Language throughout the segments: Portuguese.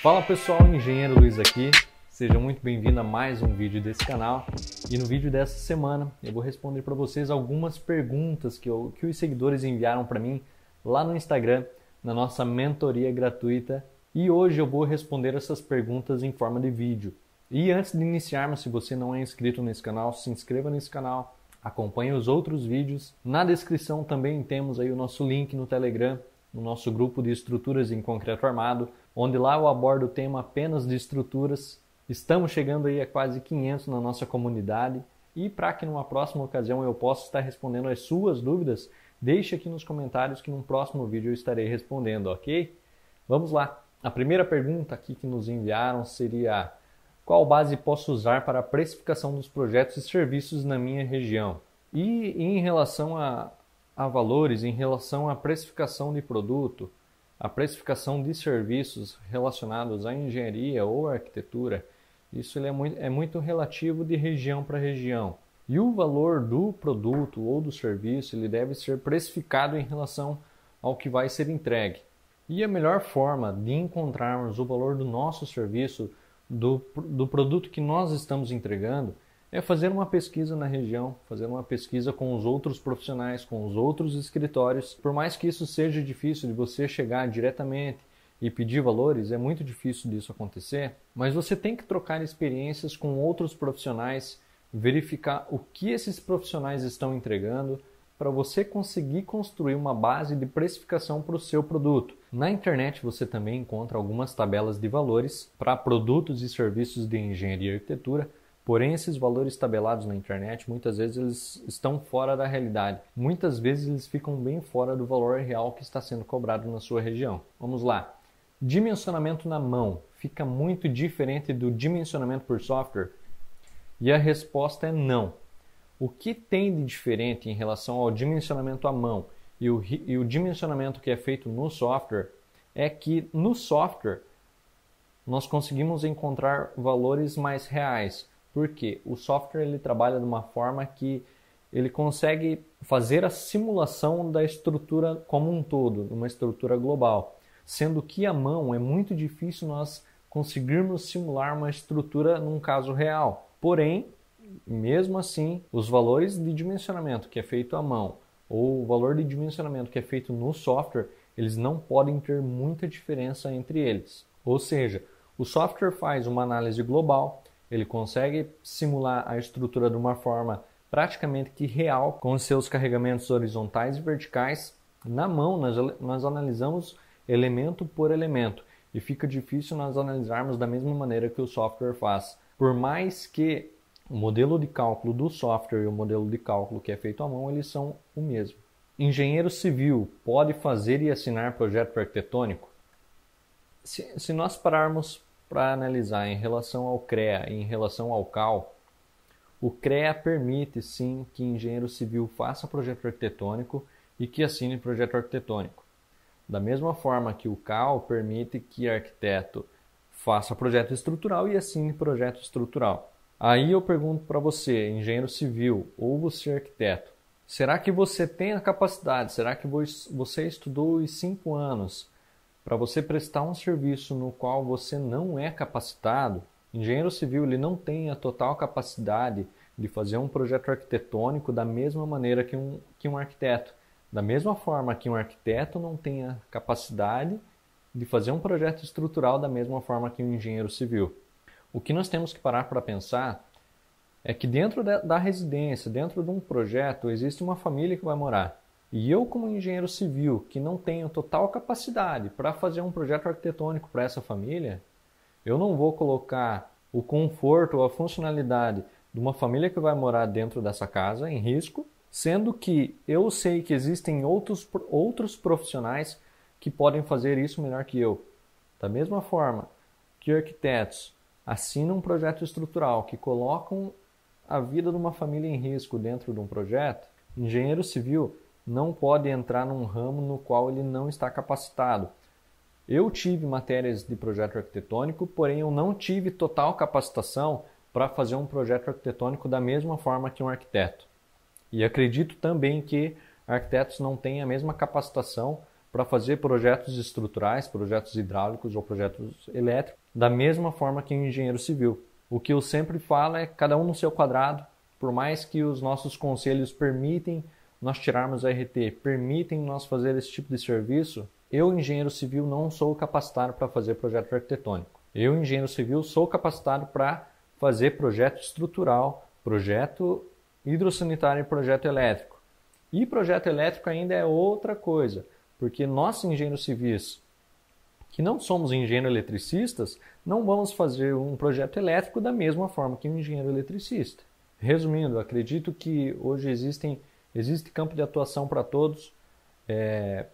Fala pessoal, Engenheiro Luiz aqui, seja muito bem-vindo a mais um vídeo desse canal. E no vídeo dessa semana eu vou responder para vocês algumas perguntas que os seguidores enviaram para mim lá no Instagram, na nossa mentoria gratuita. E hoje eu vou responder essas perguntas em forma de vídeo. E antes de iniciarmos, se você não é inscrito nesse canal, se inscreva nesse canal, acompanhe os outros vídeos. Na descrição também temos aí o nosso link no Telegram, no nosso grupo de estruturas em concreto armado, onde lá eu abordo o tema apenas de estruturas. Estamos chegando aí a quase 500 na nossa comunidade e para que numa próxima ocasião eu possa estar respondendo as suas dúvidas, deixe aqui nos comentários que num próximo vídeo eu estarei respondendo, ok? Vamos lá! A primeira pergunta aqui que nos enviaram seria: qual base posso usar para a precificação dos projetos e serviços na minha região? E em relação a valores, em relação à precificação de produto, a precificação de serviços relacionados à engenharia ou arquitetura, isso ele é muito relativo de região para região. E o valor do produto ou do serviço ele deve ser precificado em relação ao que vai ser entregue. E a melhor forma de encontrarmos o valor do nosso serviço, do produto que nós estamos entregando, é fazer uma pesquisa na região, fazer uma pesquisa com os outros profissionais, com os outros escritórios. Por mais que isso seja difícil de você chegar diretamente e pedir valores, é muito difícil disso acontecer, mas você tem que trocar experiências com outros profissionais, verificar o que esses profissionais estão entregando, para você conseguir construir uma base de precificação para o seu produto. Na internet você também encontra algumas tabelas de valores para produtos e serviços de engenharia e arquitetura. Porém, esses valores tabelados na internet, muitas vezes eles estão fora da realidade. Muitas vezes eles ficam bem fora do valor real que está sendo cobrado na sua região. Vamos lá. Dimensionamento na mão fica muito diferente do dimensionamento por software? E a resposta é não. O que tem de diferente em relação ao dimensionamento à mão e o dimensionamento que é feito no software é que no software nós conseguimos encontrar valores mais reais. Porque o software ele trabalha de uma forma que ele consegue fazer a simulação da estrutura como um todo, uma estrutura global. Sendo que a mão é muito difícil nós conseguirmos simular uma estrutura num caso real. Porém, mesmo assim, os valores de dimensionamento que é feito à mão ou o valor de dimensionamento que é feito no software, eles não podem ter muita diferença entre eles. Ou seja, o software faz uma análise global, ele consegue simular a estrutura de uma forma praticamente que real, com os seus carregamentos horizontais e verticais. Na mão, nós analisamos elemento por elemento e fica difícil nós analisarmos da mesma maneira que o software faz. Por mais que o modelo de cálculo do software e o modelo de cálculo que é feito à mão, eles são o mesmo. Engenheiro civil pode fazer e assinar projeto arquitetônico? Se nós pararmos para analisar em relação ao CREA e em relação ao CAL, o CREA permite sim que engenheiro civil faça projeto arquitetônico e que assine projeto arquitetônico. Da mesma forma que o CAL permite que arquiteto faça projeto estrutural e assine projeto estrutural. Aí eu pergunto para você, engenheiro civil ou você arquiteto, será que você tem a capacidade, será que você estudou os 5 anos para você prestar um serviço no qual você não é capacitado? Engenheiro civil ele não tem a total capacidade de fazer um projeto arquitetônico da mesma maneira que um arquiteto. Da mesma forma que um arquiteto não tem a capacidade de fazer um projeto estrutural da mesma forma que um engenheiro civil. O que nós temos que parar para pensar é que dentro da residência, dentro de um projeto, existe uma família que vai morar. E eu, como engenheiro civil, que não tenho total capacidade para fazer um projeto arquitetônico para essa família, eu não vou colocar o conforto ou a funcionalidade de uma família que vai morar dentro dessa casa em risco, sendo que eu sei que existem outros profissionais que podem fazer isso melhor que eu. Da mesma forma que arquitetos assinam um projeto estrutural que colocam a vida de uma família em risco dentro de um projeto, engenheiro civil não pode entrar num ramo no qual ele não está capacitado. Eu tive matérias de projeto arquitetônico, porém eu não tive total capacitação para fazer um projeto arquitetônico da mesma forma que um arquiteto. E acredito também que arquitetos não têm a mesma capacitação para fazer projetos estruturais, projetos hidráulicos ou projetos elétricos, da mesma forma que o engenheiro civil. O que eu sempre falo é cada um no seu quadrado, por mais que os nossos conselhos permitem nós tirarmos a RT, permitem nós fazer esse tipo de serviço, eu, engenheiro civil, não sou capacitado para fazer projeto arquitetônico. Eu, engenheiro civil, sou capacitado para fazer projeto estrutural, projeto hidrossanitário e projeto elétrico. E projeto elétrico ainda é outra coisa, porque nós, engenheiros civis, que não somos engenheiros eletricistas, não vamos fazer um projeto elétrico da mesma forma que um engenheiro eletricista. Resumindo, acredito que hoje existe campo de atuação para todos,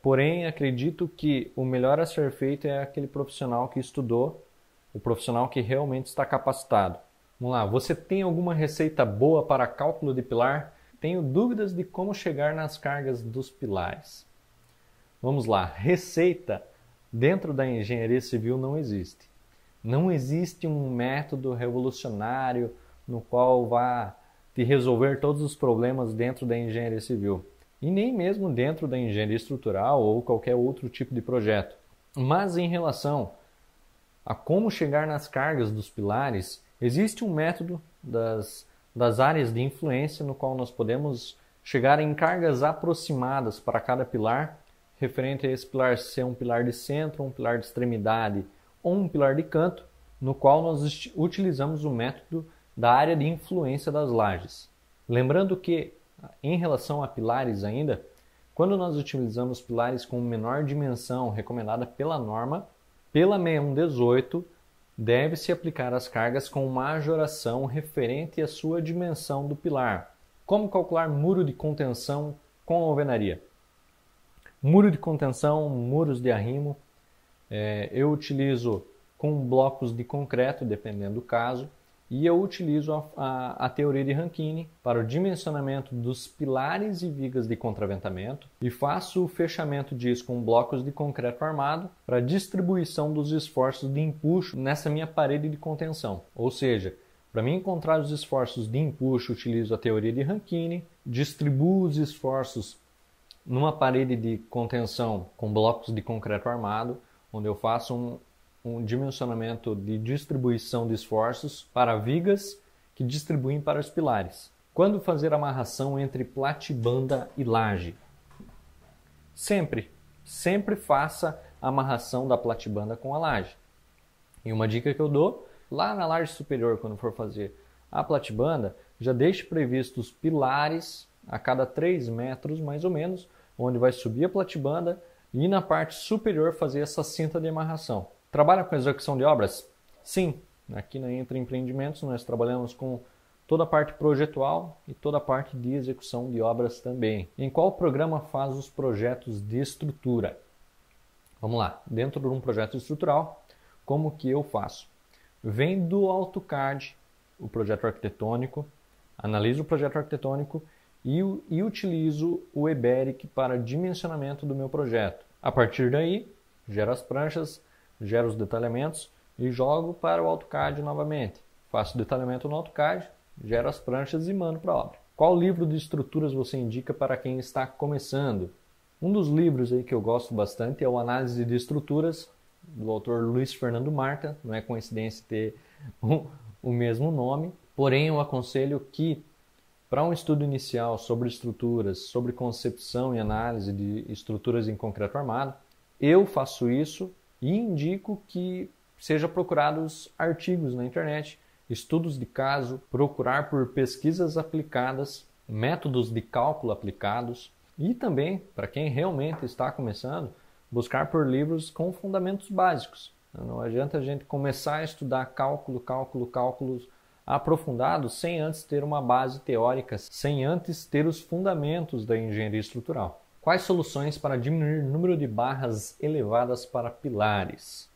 porém acredito que o melhor a ser feito é aquele profissional que estudou, o profissional que realmente está capacitado. Vamos lá, você tem alguma receita boa para cálculo de pilar? Tenho dúvidas de como chegar nas cargas dos pilares. Vamos lá, receita dentro da engenharia civil não existe. Não existe um método revolucionário no qual vá te resolver todos os problemas dentro da engenharia civil. E nem mesmo dentro da engenharia estrutural ou qualquer outro tipo de projeto. Mas em relação a como chegar nas cargas dos pilares, existe um método das áreas de influência no qual nós podemos chegar em cargas aproximadas para cada pilar, referente a esse pilar ser um pilar de centro, um pilar de extremidade ou um pilar de canto, no qual nós utilizamos o método da área de influência das lajes. Lembrando que, em relação a pilares ainda, quando nós utilizamos pilares com menor dimensão recomendada pela norma, pela 6118, deve-se aplicar as cargas com majoração referente à sua dimensão do pilar. Como calcular muro de contenção com alvenaria? Muro de contenção, muros de arrimo, eu utilizo com blocos de concreto, dependendo do caso, e eu utilizo a teoria de Rankine para o dimensionamento dos pilares e vigas de contraventamento e faço o fechamento disso com blocos de concreto armado para distribuição dos esforços de empuxo nessa minha parede de contenção. Ou seja, para mim encontrar os esforços de empuxo, utilizo a teoria de Rankine, distribuo os esforços numa parede de contenção com blocos de concreto armado, onde eu faço um dimensionamento de distribuição de esforços para vigas que distribuem para os pilares. Quando fazer amarração entre platibanda e laje? Sempre faça a amarração da platibanda com a laje. E uma dica que eu dou, lá na laje superior, quando for fazer a platibanda, já deixe previstos pilares a cada 3 metros, mais ou menos, onde vai subir a platibanda e na parte superior fazer essa cinta de amarração. Trabalha com execução de obras? Sim, aqui na Entre Empreendimentos nós trabalhamos com toda a parte projetual e toda a parte de execução de obras também. Em qual programa faz os projetos de estrutura? Vamos lá, dentro de um projeto estrutural, como que eu faço? Venho do AutoCAD, o projeto arquitetônico, analiso o projeto arquitetônico e utilizo o EBERIC para dimensionamento do meu projeto. A partir daí, gero as pranchas, gero os detalhamentos e jogo para o AutoCAD novamente. Faço o detalhamento no AutoCAD, gero as pranchas e mando para a obra. Qual livro de estruturas você indica para quem está começando? Um dos livros aí que eu gosto bastante é o Análise de Estruturas, do autor Luiz Fernando Marta. Não é coincidência ter o mesmo nome. Porém, eu aconselho que, para um estudo inicial sobre estruturas, sobre concepção e análise de estruturas em concreto armado, eu faço isso e indico que seja procurados artigos na internet, estudos de caso, procurar por pesquisas aplicadas, métodos de cálculo aplicados e também, para quem realmente está começando, buscar por livros com fundamentos básicos. Não adianta a gente começar a estudar cálculos aprofundados sem antes ter uma base teórica, sem antes ter os fundamentos da engenharia estrutural. Quais soluções para diminuir o número de barras elevadas para pilares?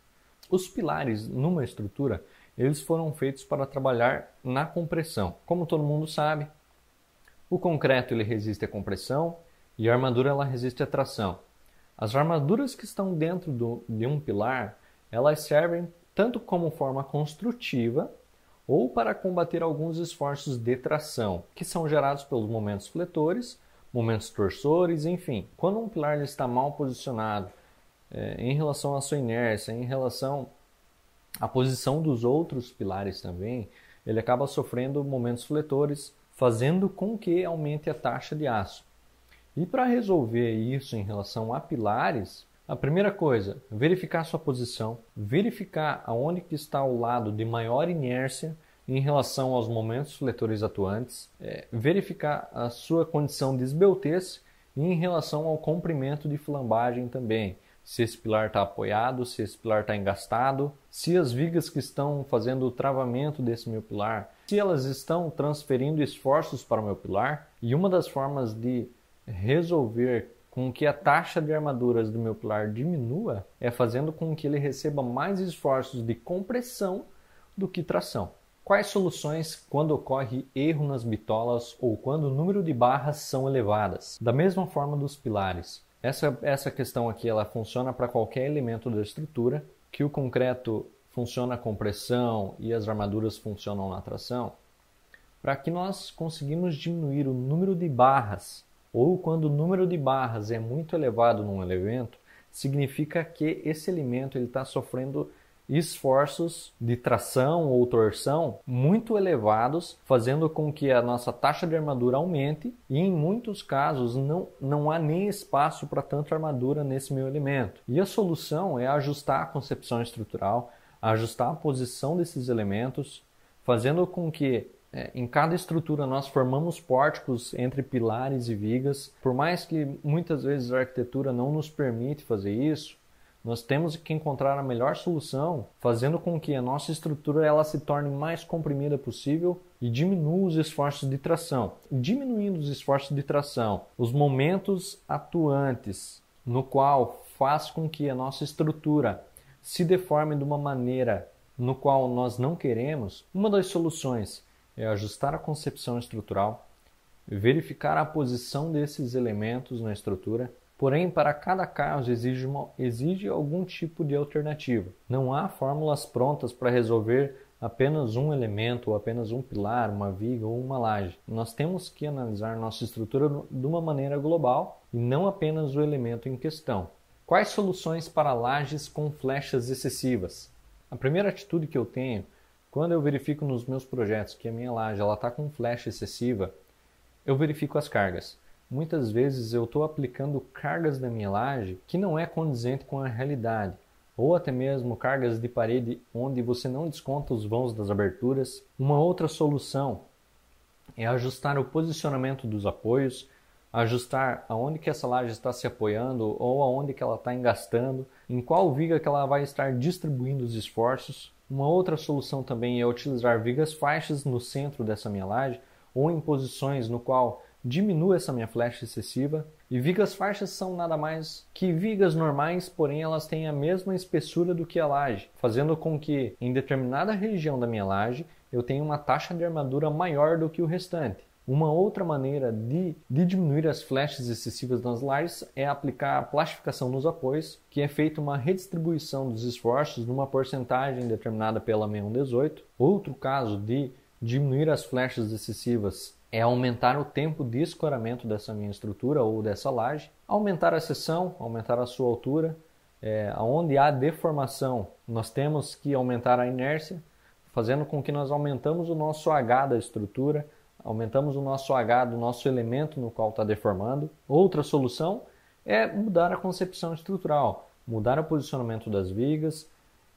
Os pilares numa estrutura, eles foram feitos para trabalhar na compressão. Como todo mundo sabe, o concreto ele resiste à compressão e a armadura ela resiste à tração. As armaduras que estão dentro de um pilar, elas servem tanto como forma construtiva ou para combater alguns esforços de tração, que são gerados pelos momentos fletores, momentos torsores, enfim. Quando um pilar ele está mal posicionado em relação à sua inércia, em relação à posição dos outros pilares também, ele acaba sofrendo momentos fletores, fazendo com que aumente a taxa de aço. E para resolver isso em relação a pilares, a primeira coisa, verificar sua posição, verificar aonde que está o lado de maior inércia em relação aos momentos fletores atuantes, verificar a sua condição de esbeltez e em relação ao comprimento de flambagem também. Se esse pilar está apoiado, se esse pilar está engastado, se as vigas que estão fazendo o travamento desse meu pilar, se elas estão transferindo esforços para o meu pilar. E uma das formas de resolver com que a taxa de armaduras do meu pilar diminua é fazendo com que ele receba mais esforços de compressão do que tração. Quais soluções quando ocorre erro nas bitolas ou quando o número de barras são elevadas? Da mesma forma dos pilares. Essa questão aqui ela funciona para qualquer elemento da estrutura, que o concreto funciona com pressão e as armaduras funcionam na tração, para que nós conseguimos diminuir o número de barras, ou quando o número de barras é muito elevado num elemento, significa que esse elemento está sofrendo esforços de tração ou torção muito elevados, fazendo com que a nossa taxa de armadura aumente e em muitos casos não há nem espaço para tanta armadura nesse meu elemento. E a solução é ajustar a concepção estrutural, ajustar a posição desses elementos, fazendo com que em cada estrutura nós formamos pórticos entre pilares e vigas. Por mais que muitas vezes a arquitetura não nos permite fazer isso, nós temos que encontrar a melhor solução, fazendo com que a nossa estrutura ela se torne mais comprimida possível e diminua os esforços de tração. Diminuindo os esforços de tração, os momentos atuantes, no qual faz com que a nossa estrutura se deforme de uma maneira no qual nós não queremos, uma das soluções é ajustar a concepção estrutural, verificar a posição desses elementos na estrutura. Porém, para cada caso exige algum tipo de alternativa. Não há fórmulas prontas para resolver apenas um elemento, ou apenas um pilar, uma viga ou uma laje. Nós temos que analisar nossa estrutura de uma maneira global e não apenas o elemento em questão. Quais soluções para lajes com flechas excessivas? A primeira atitude que eu tenho, quando eu verifico nos meus projetos que a minha laje está com flecha excessiva, eu verifico as cargas. Muitas vezes eu estou aplicando cargas na minha laje que não é condizente com a realidade, ou até mesmo cargas de parede onde você não desconta os vãos das aberturas. Uma outra solução é ajustar o posicionamento dos apoios, ajustar aonde que essa laje está se apoiando ou aonde que ela está engastando, em qual viga que ela vai estar distribuindo os esforços. Uma outra solução também é utilizar vigas faixas no centro dessa minha laje ou em posições no qual diminua essa minha flecha excessiva. E vigas faixas são nada mais que vigas normais, porém elas têm a mesma espessura do que a laje, fazendo com que em determinada região da minha laje eu tenha uma taxa de armadura maior do que o restante. Uma outra maneira de diminuir as flechas excessivas nas lajes é aplicar a plastificação nos apoios, que é feita uma redistribuição dos esforços numa porcentagem determinada pela 6118. Outro caso de diminuir as flechas excessivas é aumentar o tempo de escoramento dessa minha estrutura ou dessa laje, aumentar a seção, aumentar a sua altura. Onde há deformação, nós temos que aumentar a inércia, fazendo com que nós aumentamos o nosso H da estrutura, aumentamos o nosso H do nosso elemento no qual está deformando. Outra solução é mudar a concepção estrutural, mudar o posicionamento das vigas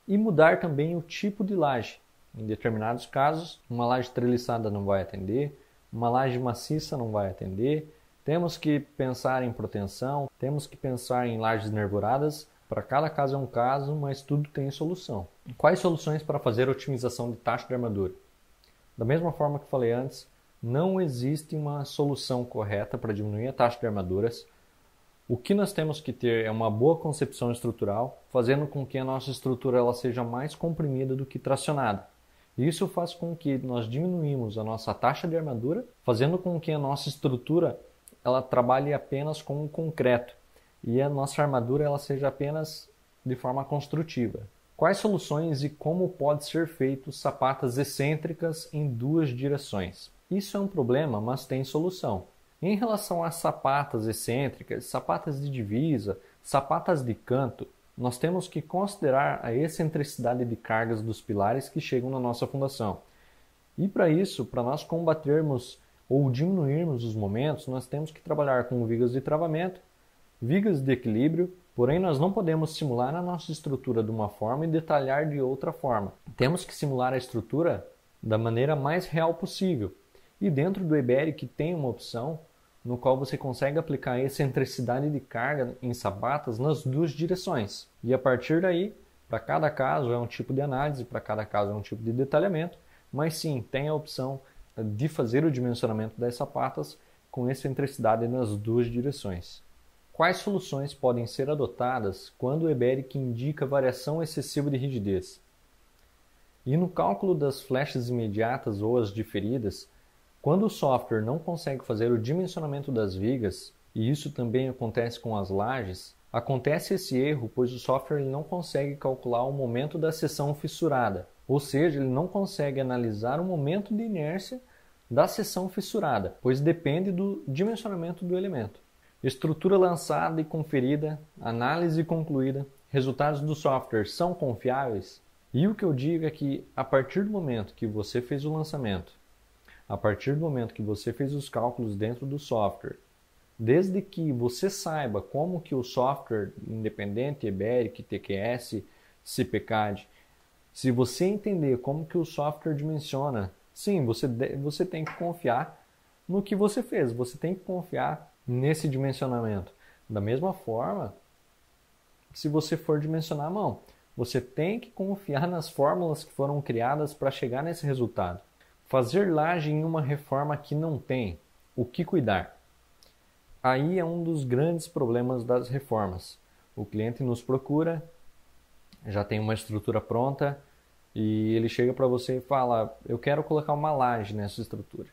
e mudar também o tipo de laje. Em determinados casos, uma laje treliçada não vai atender, uma laje maciça não vai atender. Temos que pensar em proteção, temos que pensar em lajes nervuradas. Para cada caso é um caso, mas tudo tem solução. Quais soluções para fazer otimização de taxa de armadura? Da mesma forma que falei antes, não existe uma solução correta para diminuir a taxa de armaduras. O que nós temos que ter é uma boa concepção estrutural, fazendo com que a nossa estrutura ela seja mais comprimida do que tracionada. Isso faz com que nós diminuímos a nossa taxa de armadura, fazendo com que a nossa estrutura ela trabalhe apenas com o concreto e a nossa armadura ela seja apenas de forma construtiva. Quais soluções e como pode ser feito sapatas excêntricas em duas direções? Isso é um problema, mas tem solução. Em relação às sapatas excêntricas, sapatas de divisa, sapatas de canto, nós temos que considerar a excentricidade de cargas dos pilares que chegam na nossa fundação. E para isso, para nós combatermos ou diminuirmos os momentos, nós temos que trabalhar com vigas de travamento, vigas de equilíbrio, porém nós não podemos simular a nossa estrutura de uma forma e detalhar de outra forma. Temos que simular a estrutura da maneira mais real possível. E dentro do EBERIC tem uma opção no qual você consegue aplicar a excentricidade de carga em sapatas nas duas direções. E a partir daí, para cada caso é um tipo de análise, para cada caso é um tipo de detalhamento, mas sim, tem a opção de fazer o dimensionamento das sapatas com excentricidade nas duas direções. Quais soluções podem ser adotadas quando o EBERIC indica variação excessiva de rigidez? E no cálculo das flechas imediatas ou as diferidas, quando o software não consegue fazer o dimensionamento das vigas, e isso também acontece com as lajes, acontece esse erro pois o software não consegue calcular o momento da seção fissurada, ou seja, ele não consegue analisar o momento de inércia da seção fissurada, pois depende do dimensionamento do elemento. Estrutura lançada e conferida, análise concluída, resultados do software são confiáveis? E o que eu digo é que a partir do momento que você fez o lançamento, a partir do momento que você fez os cálculos dentro do software, desde que você saiba como que o software independente, EBERIC, TQS, CPCAD, se você entender como que o software dimensiona, sim, você tem que confiar no que você fez, você tem que confiar nesse dimensionamento. Da mesma forma, se você for dimensionar à mão, você tem que confiar nas fórmulas que foram criadas para chegar nesse resultado. Fazer laje em uma reforma que não tem o que cuidar. Aí é um dos grandes problemas das reformas. O cliente nos procura, já tem uma estrutura pronta e ele chega para você e fala: eu quero colocar uma laje nessa estrutura.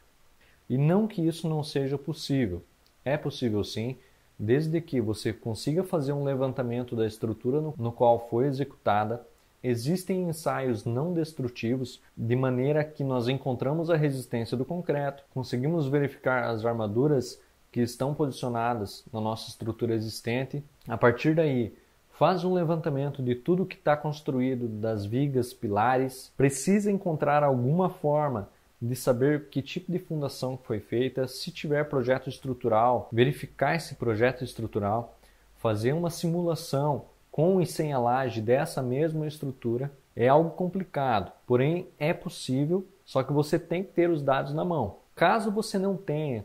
E não que isso não seja possível. É possível sim, desde que você consiga fazer um levantamento da estrutura no qual foi executada. Existem ensaios não destrutivos, de maneira que nós encontramos a resistência do concreto, conseguimos verificar as armaduras que estão posicionadas na nossa estrutura existente. A partir daí, faz um levantamento de tudo que está construído, das vigas, pilares. Precisa encontrar alguma forma de saber que tipo de fundação foi feita. Se tiver projeto estrutural, verificar esse projeto estrutural, fazer uma simulação com e sem a laje dessa mesma estrutura. É algo complicado, porém é possível, só que você tem que ter os dados na mão. Caso você não tenha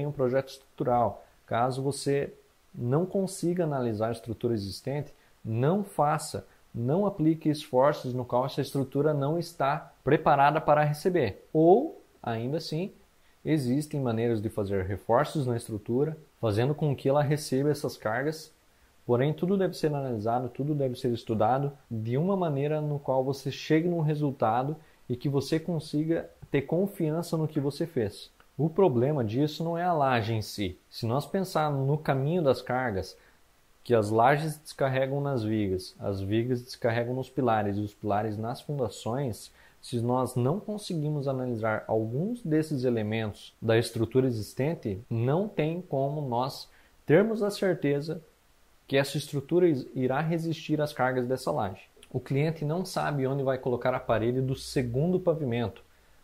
um projeto estrutural, caso você não consiga analisar a estrutura existente, não faça, não aplique esforços no qual essa estrutura não está preparada para receber. Ou, ainda assim, existem maneiras de fazer reforços na estrutura, fazendo com que ela receba essas cargas. Porém, tudo deve ser analisado, tudo deve ser estudado de uma maneira no qual você chegue num resultado e que você consiga ter confiança no que você fez. O problema disso não é a laje em si. Se nós pensarmos no caminho das cargas, que as lajes descarregam nas vigas, as vigas descarregam nos pilares e os pilares nas fundações, se nós não conseguimos analisar alguns desses elementos da estrutura existente, não tem como nós termos a certeza que essa estrutura irá resistir às cargas dessa laje. O cliente não sabe onde vai colocar a parede do segundo pavimento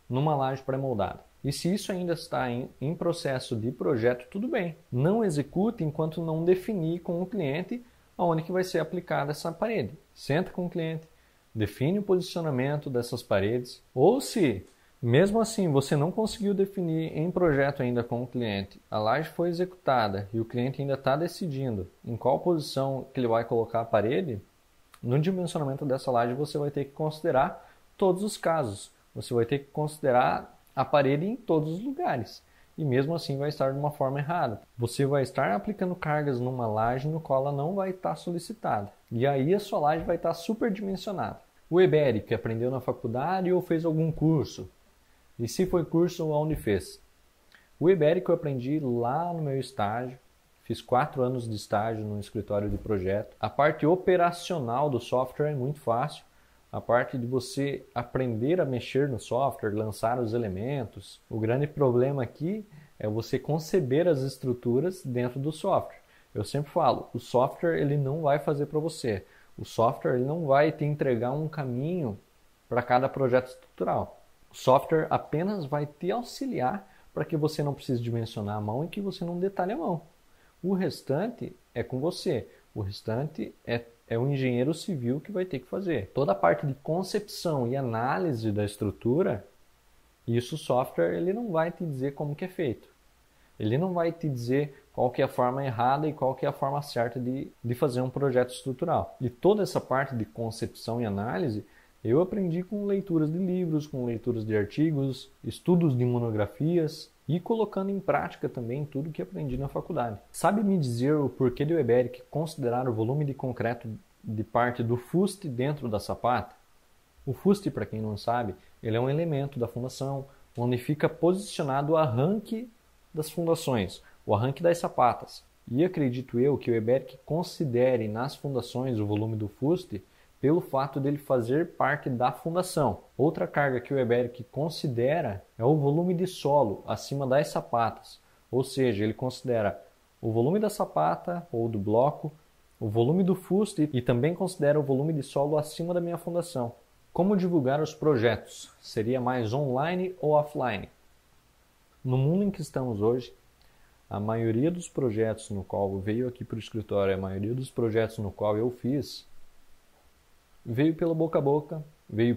numa laje pré-moldada. E se isso ainda está em processo de projeto, tudo bem. Não execute enquanto não definir com o cliente aonde que vai ser aplicada essa parede. Senta com o cliente, define o posicionamento dessas paredes. Ou se, mesmo assim, você não conseguiu definir em projeto ainda com o cliente, a laje foi executada e o cliente ainda está decidindo em qual posição que ele vai colocar a parede, no dimensionamento dessa laje você vai ter que considerar todos os casos. Você vai ter que considerar a parede em todos os lugares. E mesmo assim vai estar de uma forma errada. Você vai estar aplicando cargas numa laje no qual ela não vai estar solicitada. E aí a sua laje vai estar superdimensionada. O EBERIC aprendeu na faculdade ou fez algum curso? E se foi curso, onde fez? O EBERIC eu aprendi lá no meu estágio. Fiz 4 anos de estágio no escritório de projeto. A parte operacional do software é muito fácil. A parte de você aprender a mexer no software, lançar os elementos. O grande problema aqui é você conceber as estruturas dentro do software. Eu sempre falo, o software ele não vai fazer para você. O software ele não vai te entregar um caminho para cada projeto estrutural. O software apenas vai te auxiliar para que você não precise dimensionar a mão e que você não detalhe a mão. O restante é com você. O restante é o engenheiro civil que vai ter que fazer. Toda a parte de concepção e análise da estrutura, isso o software ele não vai te dizer como que é feito. Ele não vai te dizer qual que é a forma errada e qual que é a forma certa de fazer um projeto estrutural. E toda essa parte de concepção e análise, eu aprendi com leituras de livros, com leituras de artigos, estudos de monografias e colocando em prática também tudo que aprendi na faculdade. Sabe me dizer o porquê de Weber considerar o volume de concreto de parte do fuste dentro da sapata? O fuste, para quem não sabe, ele é um elemento da fundação onde fica posicionado o arranque das fundações, o arranque das sapatas. E acredito eu que o Weber considere nas fundações o volume do fuste pelo fato dele fazer parte da fundação. Outra carga que o Weber considera é o volume de solo acima das sapatas, ou seja, ele considera o volume da sapata ou do bloco, o volume do fuste e também considera o volume de solo acima da minha fundação. Como divulgar os projetos? Seria mais online ou offline? No mundo em que estamos hoje, a maioria dos projetos no qual veio aqui para o escritório, a maioria dos projetos no qual eu fiz, veio pela boca a boca, veio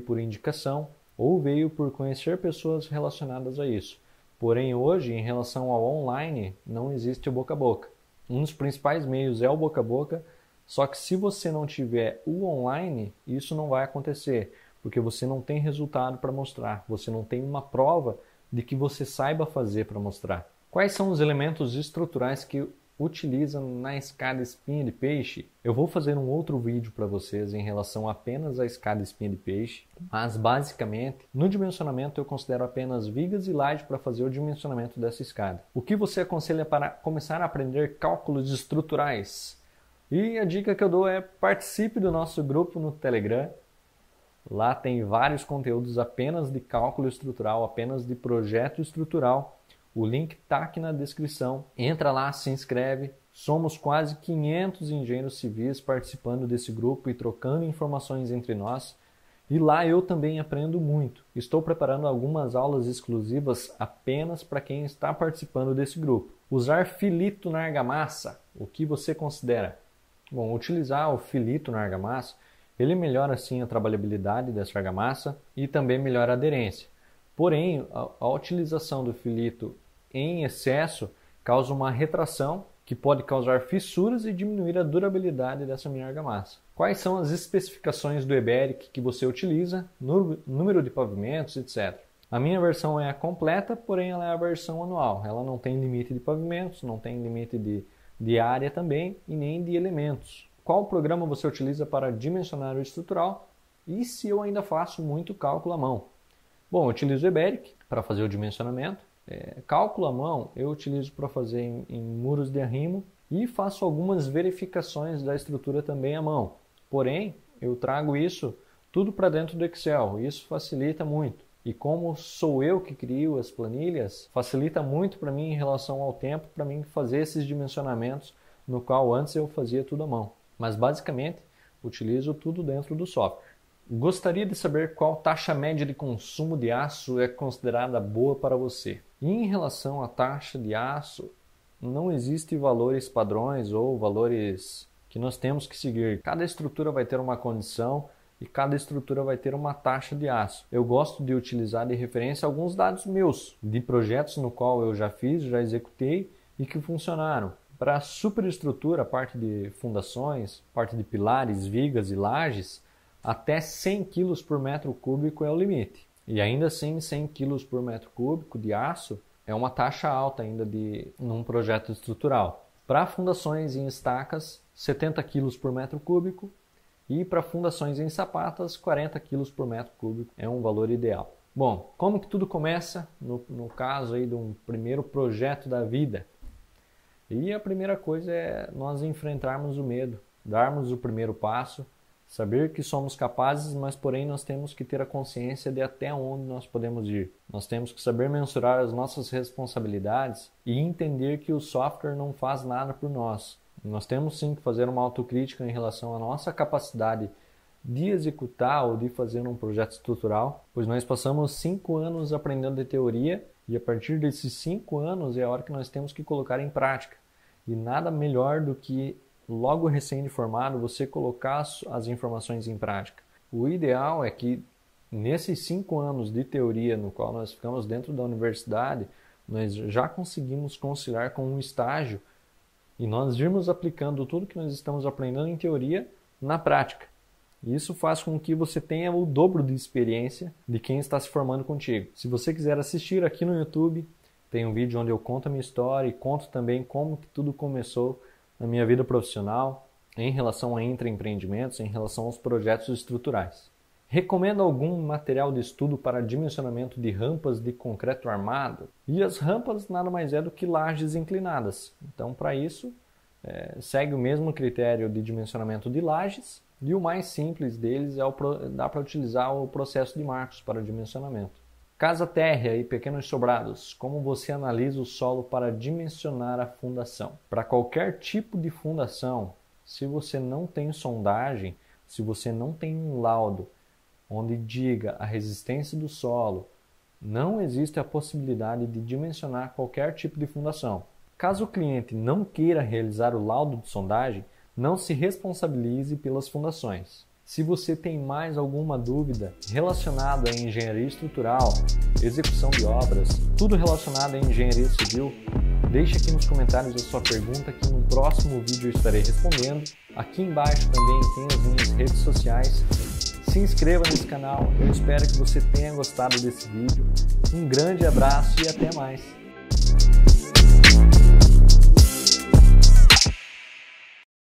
por indicação ou veio por conhecer pessoas relacionadas a isso. Porém, hoje, em relação ao online, não existe o boca a boca. Um dos principais meios é o boca a boca, só que se você não tiver o online, isso não vai acontecer, porque você não tem resultado para mostrar, você não tem uma prova de que você saiba fazer para mostrar. Quais são os elementos estruturais que utiliza na escada espinha de peixe? Eu vou fazer um outro vídeo para vocês em relação apenas à escada espinha de peixe, mas basicamente no dimensionamento eu considero apenas vigas e laje para fazer o dimensionamento dessa escada. O que você aconselha para começar a aprender cálculos estruturais? E a dica que eu dou é participe do nosso grupo no Telegram. Lá tem vários conteúdos apenas de cálculo estrutural, apenas de projeto estrutural. O link está aqui na descrição. Entra lá, se inscreve. Somos quase 500 engenheiros civis participando desse grupo e trocando informações entre nós. E lá eu também aprendo muito. Estou preparando algumas aulas exclusivas apenas para quem está participando desse grupo. Usar filito na argamassa. O que você considera? Bom, utilizar o filito na argamassa, ele melhora sim a trabalhabilidade dessa argamassa e também melhora a aderência. Porém, a utilização do filito em excesso causa uma retração que pode causar fissuras e diminuir a durabilidade dessa minha argamassa. Quais são as especificações do Eberic que você utiliza, número de pavimentos, etc. A minha versão é a completa, porém ela é a versão anual. Ela não tem limite de pavimentos, não tem limite de área também e nem de elementos. Qual programa você utiliza para dimensionar o estrutural e se eu ainda faço muito cálculo à mão? Bom, eu utilizo o Eberic para fazer o dimensionamento. Cálculo à mão eu utilizo para fazer em muros de arrimo e faço algumas verificações da estrutura também à mão. Porém, eu trago isso tudo para dentro do Excel. Isso facilita muito. E como sou eu que crio as planilhas, facilita muito para mim em relação ao tempo, para mim fazer esses dimensionamentos, no qual antes eu fazia tudo à mão. Mas basicamente, utilizo tudo dentro do software. Gostaria de saber qual taxa média de consumo de aço é considerada boa para você. E em relação à taxa de aço, não existem valores padrões ou valores que nós temos que seguir. Cada estrutura vai ter uma condição e cada estrutura vai ter uma taxa de aço. Eu gosto de utilizar de referência alguns dados meus, de projetos no qual eu já fiz, já executei e que funcionaram. Para a superestrutura, a parte de fundações, parte de pilares, vigas e lajes, até 100 kg por metro cúbico é o limite. E ainda assim, 100 kg por metro cúbico de aço é uma taxa alta ainda num projeto estrutural. Para fundações em estacas, 70 kg por metro cúbico. E para fundações em sapatas, 40 kg por metro cúbico é um valor ideal. Bom, como que tudo começa no caso aí de um primeiro projeto da vida? E a primeira coisa é nós enfrentarmos o medo, darmos o primeiro passo Saber que somos capazes, mas porém nós temos que ter a consciência de até onde nós podemos ir. Nós temos que saber mensurar as nossas responsabilidades e entender que o software não faz nada por nós. Nós temos sim que fazer uma autocrítica em relação à nossa capacidade de executar ou de fazer um projeto estrutural, pois nós passamos 5 anos aprendendo de teoria e a partir desses 5 anos é a hora que nós temos que colocar em prática. E nada melhor do que logo recém-formado você colocar as informações em prática. O ideal é que nesses 5 anos de teoria no qual nós ficamos dentro da universidade, nós já conseguimos conciliar com um estágio e nós irmos aplicando tudo que nós estamos aprendendo em teoria na prática. Isso faz com que você tenha o dobro de experiência de quem está se formando contigo. Se você quiser assistir aqui no YouTube, tem um vídeo onde eu conto a minha história e conto também como que tudo começou na minha vida profissional em relação a intraempreendimentos, em relação aos projetos estruturais. Recomendo algum material de estudo para dimensionamento de rampas de concreto armado? E as rampas nada mais é do que lajes inclinadas. Então, para isso, segue o mesmo critério de dimensionamento de lajes e o mais simples deles dá para utilizar o processo de Marcos para dimensionamento. Casa térrea e pequenos sobrados. Como você analisa o solo para dimensionar a fundação? Para qualquer tipo de fundação, se você não tem sondagem, se você não tem um laudo onde diga a resistência do solo, não existe a possibilidade de dimensionar qualquer tipo de fundação. Caso o cliente não queira realizar o laudo de sondagem, não se responsabilize pelas fundações. Se você tem mais alguma dúvida relacionada à engenharia estrutural, execução de obras, tudo relacionado à engenharia civil, deixe aqui nos comentários a sua pergunta que no próximo vídeo eu estarei respondendo. Aqui embaixo também tem as minhas redes sociais. Se inscreva nesse canal, eu espero que você tenha gostado desse vídeo. Um grande abraço e até mais!